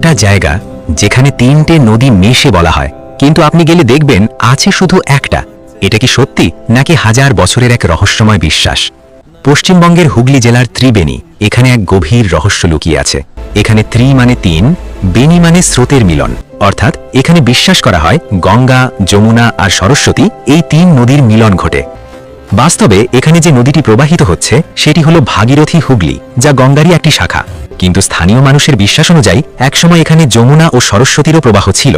একটা জায়গা যেখানে তিনটে নদী মিশে বলা হয়, কিন্তু আপনি গেলে দেখবেন আছে শুধু একটা। এটা কি সত্যি নাকি হাজার বছরের এক রহস্যময় বিশ্বাস? পশ্চিমবঙ্গের হুগলি জেলার ত্রিবেণী, এখানে এক গভীর রহস্য লুকিয়ে আছে। এখানে ত্রি মানে তিন, বেণী মানে স্রোতের মিলন, অর্থাৎ এখানে বিশ্বাস করা হয় গঙ্গা, যমুনা আর সরস্বতী এই তিন নদীর মিলন ঘটে। বাস্তবে এখানে যে নদীটি প্রবাহিত হচ্ছে সেটি হলো ভাগীরথী হুগলি, যা গঙ্গারই একটি শাখা। কিন্তু স্থানীয় মানুষের বিশ্বাস অনুযায়ী একসময় এখানে যমুনা ও সরস্বতীরও প্রবাহ ছিল।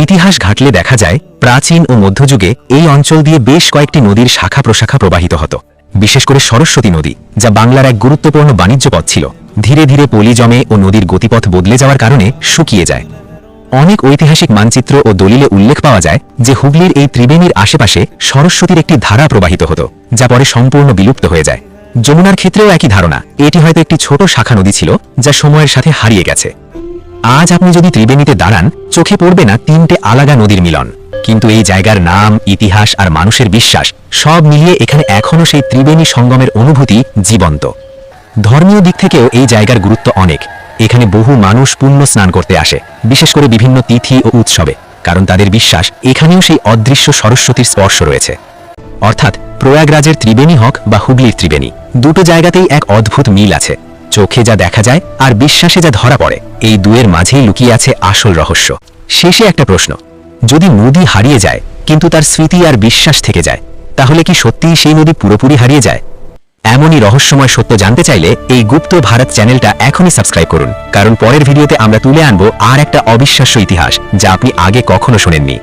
ইতিহাস ঘাটলে দেখা যায় প্রাচীন ও মধ্যযুগে এই অঞ্চল দিয়ে বেশ কয়েকটি নদীর শাখা প্রশাখা প্রবাহিত হতো। বিশেষ করে সরস্বতী নদী, যা বাংলার এক গুরুত্বপূর্ণ বাণিজ্য পথ ছিল, ধীরে ধীরে পলি জমে ও নদীর গতিপথ বদলে যাওয়ার কারণে শুকিয়ে যায়। অনেক ঐতিহাসিক মানচিত্র ও দলিলে উল্লেখ পাওয়া যায় যে হুগলির এই ত্রিবেণীর আশেপাশে সরস্বতীর একটি ধারা প্রবাহিত হতো, যা পরে সম্পূর্ণ বিলুপ্ত হয়ে যায়। যমুনার ক্ষেত্রেও একই ধারণা, এটি হয়তো একটি ছোট শাখা নদী ছিল যা সময়ের সাথে হারিয়ে গেছে। আজ আপনি যদি ত্রিবেণীতে দাঁড়ান, চোখে পড়বে না তিনটে আলাদা নদীর মিলন, কিন্তু এই জায়গার নাম, ইতিহাস আর মানুষের বিশ্বাস সব মিলিয়ে এখানে এখনও সেই ত্রিবেণী সঙ্গমের অনুভূতি জীবন্ত। ধর্মীয় দিক থেকেও এই জায়গার গুরুত্ব অনেক। এখানে বহু মানুষ পুণ্য স্নান করতে আসে, বিশেষ করে বিভিন্ন তিথি ও উৎসবে, কারণ তাদের বিশ্বাস এখানেও সেই অদৃশ্য সরস্বতীর স্পর্শ রয়েছে। অর্থাৎ প্রয়াগরাজের ত্রিবেণী হোক বা হুগলির ত্রিবেণী, দুটো জায়গাতেই এক অদ্ভুত মিল আছে। চোখে যা দেখা যায় আর বিশ্বাসে যা ধরা পড়ে, এই দুয়ের মাঝেই লুকিয়ে আছে আসল রহস্য। শেষে একটা প্রশ্ন, যদি নদী হারিয়ে যায় কিন্তু তার স্মৃতি আর বিশ্বাস থেকে যায়, তাহলে কি সত্যিই সেই নদী পুরোপুরি হারিয়ে যায়? এমনই রহস্যময় সত্য জানতে চাইলে এই গুপ্ত ভারত চ্যানেলটা এখনই সাবস্ক্রাইব করুন, কারণ পরের ভিডিওতে আমরা তুলে আনবো আর একটা অবিশ্বাস্য ইতিহাস যা আপনি আগে কখনো শোনেননি।